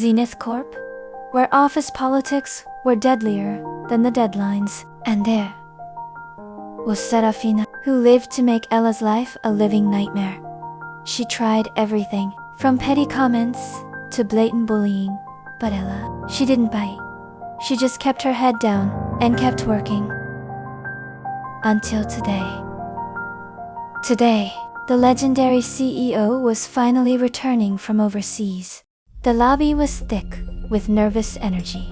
Zenith Corp, where office politics were deadlier than the deadlines. And there was Serafina, who lived to make Ella's life a living nightmare. She tried everything, from petty comments to blatant bullying, but Ella, she didn't bite. She just kept her head down and kept working. Until today. Today, the legendary CEO was finally returning from overseas. The lobby was thick with nervous energy.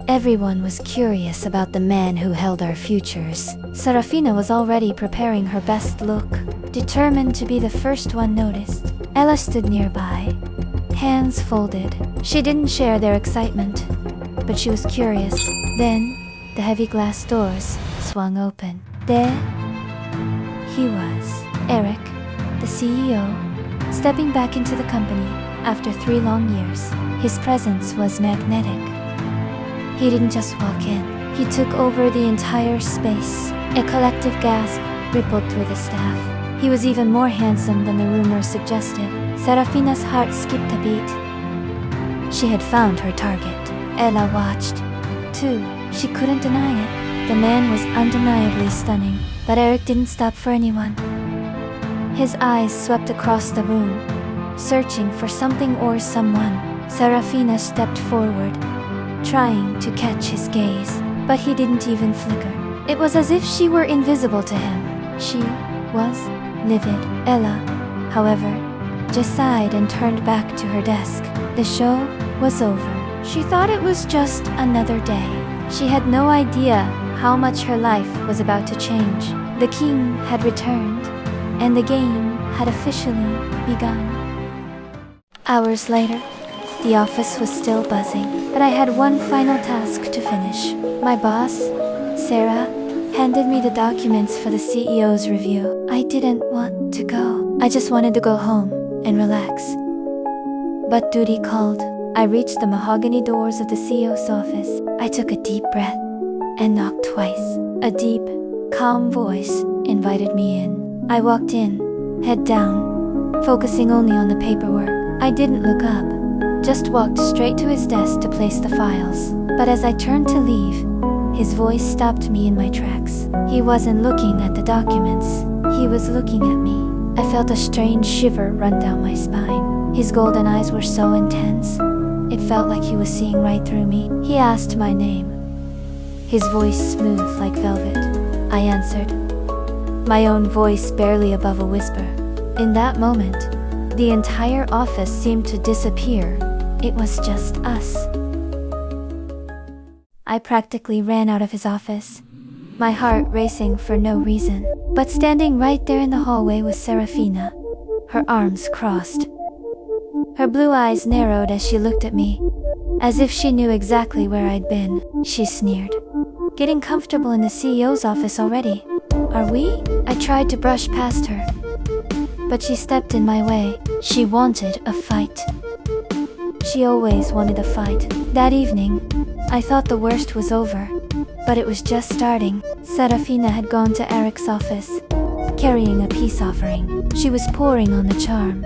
Everyone was curious about the man who held our futures. Serafina was already preparing her best look, determined to be the first one noticed. Ella stood nearby, hands folded. She didn't share their excitement, but she was curious. Then, the heavy glass doors swung open. There he was, Eric, the CEO, stepping back into the company after 3 long years. His presence was magnetic. He didn't just walk in, he took over the entire space. A collective gasp rippled through the staff. He was even more handsome than the rumor suggested. Serafina's heart skipped a beat. She had found her target. Ella watched, too. She couldn't deny it. The man was undeniably stunning, but Eric didn't stop for anyone. His eyes swept across the room, searching for something or someone. Serafina stepped forward, trying to catch his gaze, but he didn't even flicker. It was as if she were invisible to him. She was livid. Ella, however, just sighed and turned back to her desk. The show was over. She thought it was just another day. She had no idea how much her life was about to change. The king had returned, and the game had officially begun. Hours later, the office was still buzzing, but I had one final task to finish. My boss, Sarah, handed me the documents for the CEO's review. I didn't want to go. I just wanted to go home and relax. But duty called. I reached the mahogany doors of the CEO's office. I took a deep breath and knocked twice. A deep, calm voice invited me in. I walked in, head down, focusing only on the paperwork. I didn't look up, just walked straight to his desk to place the files. But as I turned to leave, his voice stopped me in my tracks. He wasn't looking at the documents, he was looking at me. I felt a strange shiver run down my spine. His golden eyes were so intense, it felt like he was seeing right through me. He asked my name, his voice smooth like velvet. I answered, my own voice barely above a whisper. In that moment, the entire office seemed to disappear. It was just us. I practically ran out of his office, my heart racing for no reason. But standing right there in the hallway was Serafina, her arms crossed. Her blue eyes narrowed as she looked at me, as if she knew exactly where I'd been. She sneered. Getting comfortable in the CEO's office already? Are we? I tried to brush past her, but she stepped in my way. She wanted a fight. She always wanted a fight. That evening, I thought the worst was over, but it was just starting. Serafina had gone to Eric's office, carrying a peace offering. She was pouring on the charm,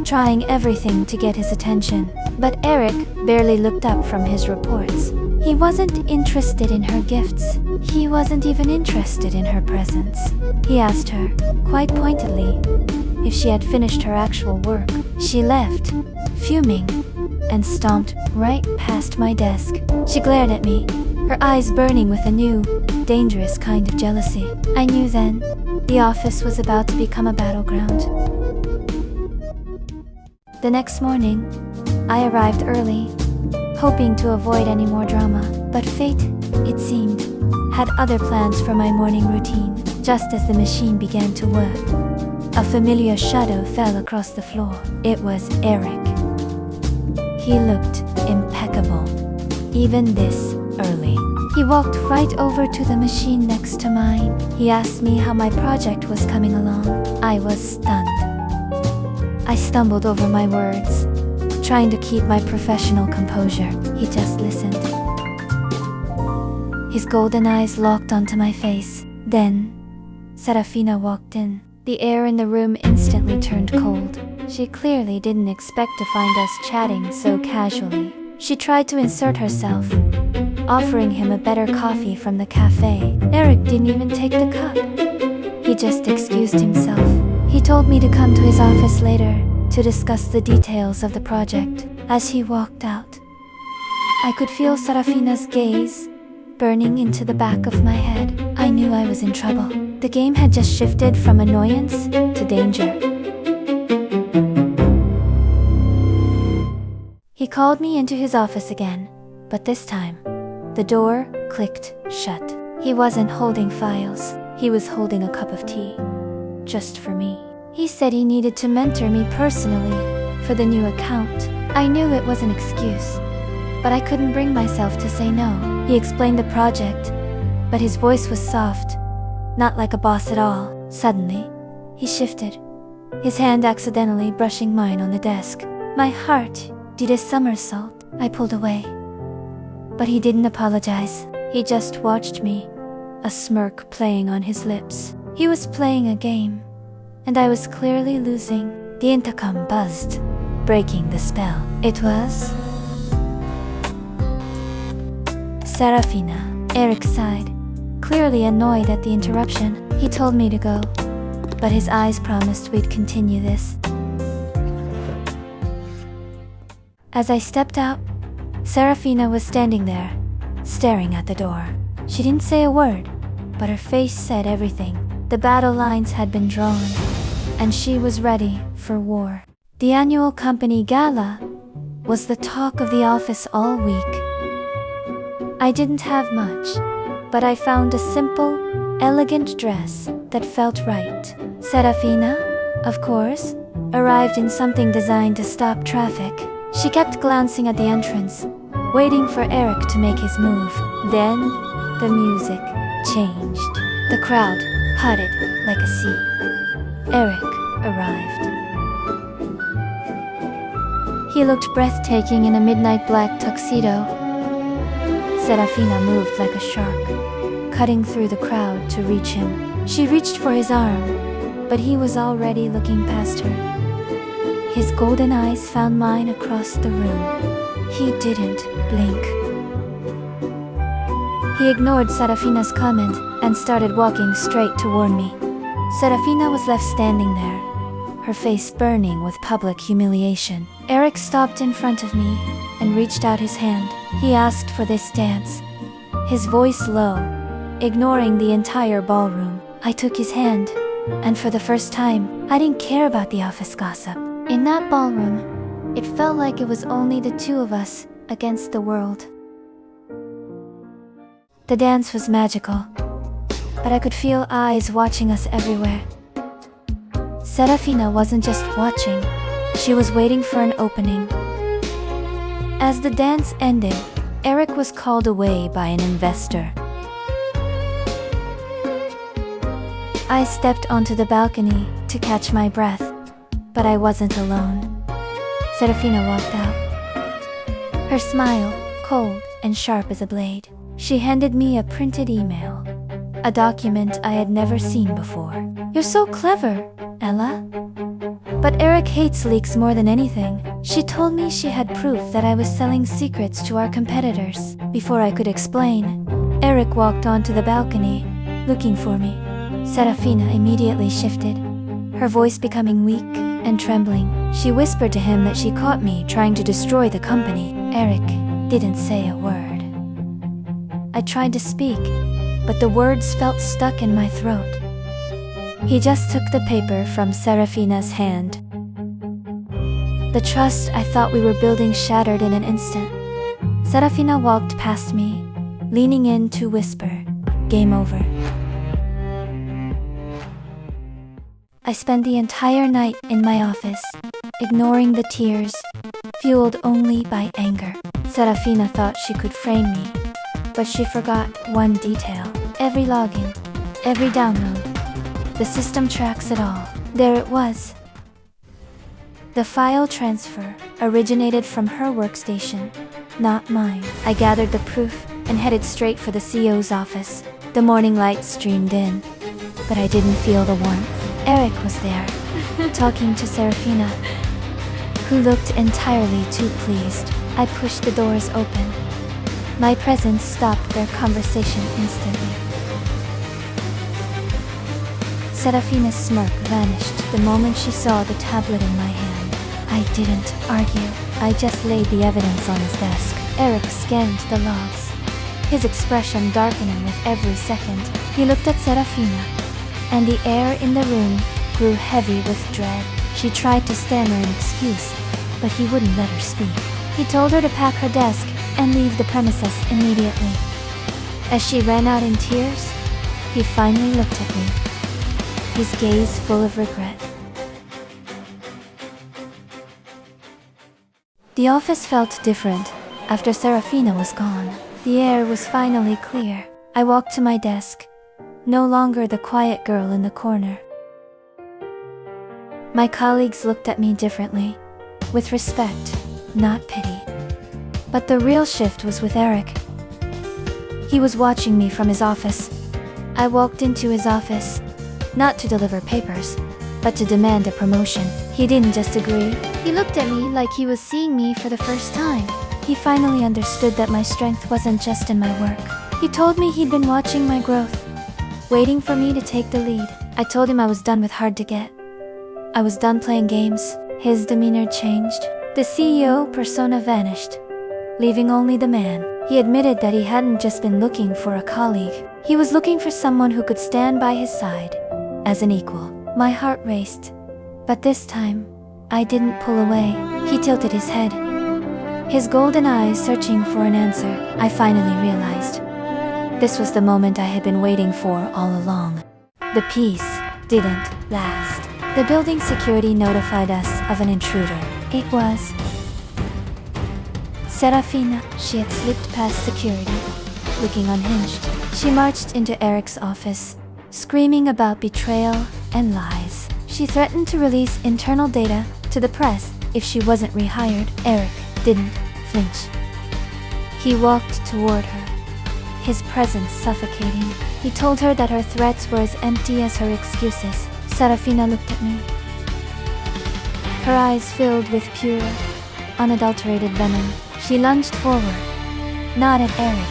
trying everything to get his attention. But Eric barely looked up from his reports. He wasn't interested in her gifts. He wasn't even interested in her presence. He asked her, quite pointedly, if she had finished her actual work. She left, fuming, and stomped right past my desk. She glared at me, her eyes burning with a new, dangerous kind of jealousy. I knew then, the office was about to become a battleground. The next morning, I arrived early, hoping to avoid any more drama. But fate, it seemed, had other plans for my morning routine. Just as the machine began to work, a familiar shadow fell across the floor. It was Eric. He looked impeccable, even this early. He walked right over to the machine next to mine. He asked me how my project was coming along. I was stunned. I stumbled over my words, trying to keep my professional composure. He just listened. His golden eyes locked onto my face. Then, Serafina walked in. The air in the room instantly turned cold. She clearly didn't expect to find us chatting so casually. She tried to insert herself, offering him a better coffee from the cafe. Eric didn't even take the cup. He just excused himself. He told me to come to his office later to discuss the details of the project. As he walked out, I could feel Serafina's gaze burning into the back of my head. I knew I was in trouble. The game had just shifted from annoyance to danger. He called me into his office again, but this time, the door clicked shut. He wasn't holding files, he was holding a cup of tea. Just for me. He said he needed to mentor me personally for the new account. I knew it was an excuse, but I couldn't bring myself to say no. He explained the project, but his voice was soft, not like a boss at all. Suddenly, he shifted, his hand accidentally brushing mine on the desk. My heart did a somersault. I pulled away, but he didn't apologize. He just watched me, a smirk playing on his lips. He was playing a game, and I was clearly losing. The intercom buzzed, breaking the spell. It was Serafina. Eric sighed, clearly annoyed at the interruption. He told me to go, but his eyes promised we'd continue this. As I stepped out, Serafina was standing there, staring at the door. She didn't say a word, but her face said everything. The battle lines had been drawn, and she was ready for war. The annual company gala was the talk of the office all week. I didn't have much, but I found a simple, elegant dress that felt right. Serafina, of course, arrived in something designed to stop traffic. She kept glancing at the entrance, waiting for Eric to make his move. Then, the music changed. The crowd parted like a sea. Eric arrived. He looked breathtaking in a midnight black tuxedo. Serafina moved like a shark, cutting through the crowd to reach him. She reached for his arm, but he was already looking past her. His golden eyes found mine across the room. He didn't blink. He ignored Serafina's comment and started walking straight toward me. Serafina was left standing there, her face burning with public humiliation. Eric stopped in front of me and reached out his hand. He asked for this dance, his voice low, ignoring the entire ballroom. I took his hand, and for the first time, I didn't care about the office gossip. In that ballroom, it felt like it was only the two of us against the world. The dance was magical, but I could feel eyes watching us everywhere. Serafina wasn't just watching, she was waiting for an opening. As the dance ended, Eric was called away by an investor. I stepped onto the balcony to catch my breath, but I wasn't alone. Serafina walked out, her smile cold and sharp as a blade. She handed me a printed email, a document I had never seen before. "You're so clever, Ella." But Eric hates leaks more than anything. She told me she had proof that I was selling secrets to our competitors. Before I could explain, Eric walked onto the balcony, looking for me. Serafina immediately shifted, her voice becoming weak and trembling. She whispered to him that she caught me trying to destroy the company. Eric didn't say a word. I tried to speak, but the words felt stuck in my throat. He just took the paper from Serafina's hand. The trust I thought we were building shattered in an instant. Serafina walked past me, leaning in to whisper, "Game over." I spent the entire night in my office, ignoring the tears, fueled only by anger. Serafina thought she could frame me, but she forgot one detail. Every login, every download, the system tracks it all. There it was. The file transfer originated from her workstation, not mine. I gathered the proof and headed straight for the CEO's office. The morning light streamed in, but I didn't feel the warmth. Eric was there, talking to Serafina, who looked entirely too pleased. I pushed the doors open. My presence stopped their conversation instantly. Serafina's smirk vanished the moment she saw the tablet in my hand. I didn't argue. I just laid the evidence on his desk. Eric scanned the logs, his expression darkening with every second. He looked at Serafina, and the air in the room grew heavy with dread. She tried to stammer an excuse, but he wouldn't let her speak. He told her to pack her desk and leave the premises immediately. As she ran out in tears, he finally looked at me, his gaze full of regret. The office felt different after Serafina was gone. The air was finally clear. I walked to my desk, no longer the quiet girl in the corner. My colleagues looked at me differently, with respect, not pity. But the real shift was with Eric. He was watching me from his office. I walked into his office, not to deliver papers, but to demand a promotion. He didn't just agree. He looked at me like he was seeing me for the first time. He finally understood that my strength wasn't just in my work. He told me he'd been watching my growth, waiting for me to take the lead. I told him I was done with hard to get. I was done playing games. His demeanor changed. The CEO persona vanished, leaving only the man. He admitted that he hadn't just been looking for a colleague. He was looking for someone who could stand by his side as an equal. My heart raced, but this time, I didn't pull away. He tilted his head, his golden eyes searching for an answer. I finally realized this was the moment I had been waiting for all along. The peace didn't last. The building security notified us of an intruder. It was Serafina. She had slipped past security, looking unhinged. She marched into Eric's office, screaming about betrayal and lies. She threatened to release internal data to the press if she wasn't rehired. Eric didn't flinch. He walked toward her, his presence suffocating. He told her that her threats were as empty as her excuses. Serafina looked at me, her eyes filled with pure, unadulterated venom. She lunged forward, not at Eric,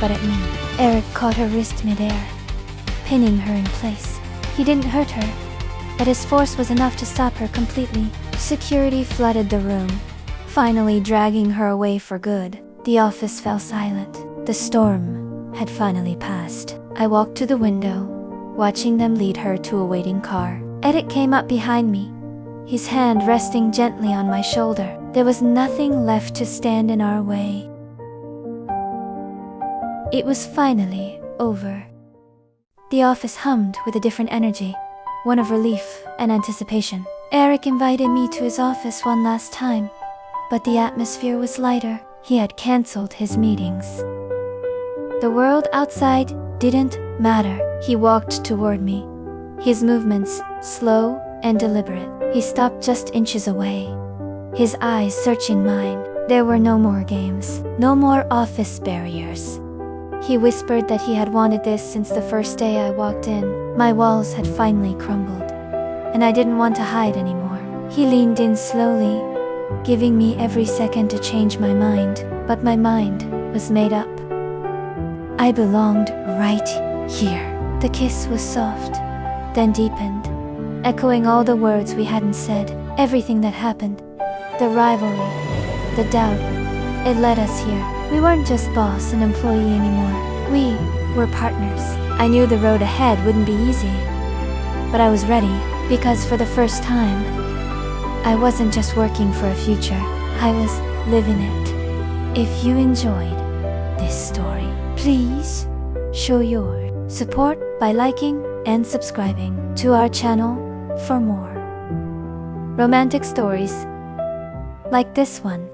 but at me. Eric caught her wrist midair, pinning her in place. He didn't hurt her, but his force was enough to stop her completely. Security flooded the room, finally dragging her away for good. The office fell silent. The storm had finally passed. I walked to the window, watching them lead her to a waiting car. Eric came up behind me, his hand resting gently on my shoulder. There was nothing left to stand in our way. It was finally over. The office hummed with a different energy, one of relief and anticipation. Eric invited me to his office one last time, but the atmosphere was lighter. He had canceled his meetings. The world outside didn't matter. He walked toward me, his movements slow and deliberate. He stopped just inches away, his eyes searching mine. There were no more games, no more office barriers. He whispered that he had wanted this since the first day I walked in. My walls had finally crumbled, and I didn't want to hide anymore. He leaned in slowly, giving me every second to change my mind, but my mind was made up. I belonged right here. The kiss was soft, then deepened, echoing all the words we hadn't said. Everything that happened, the rivalry, the doubt, it led us here. We weren't just boss and employee anymore. We were partners. I knew the road ahead wouldn't be easy, but I was ready, because for the first time, I wasn't just working for a future, I was living it. If you enjoyed this story, please show your support by liking and subscribing to our channel for more romantic stories like this one.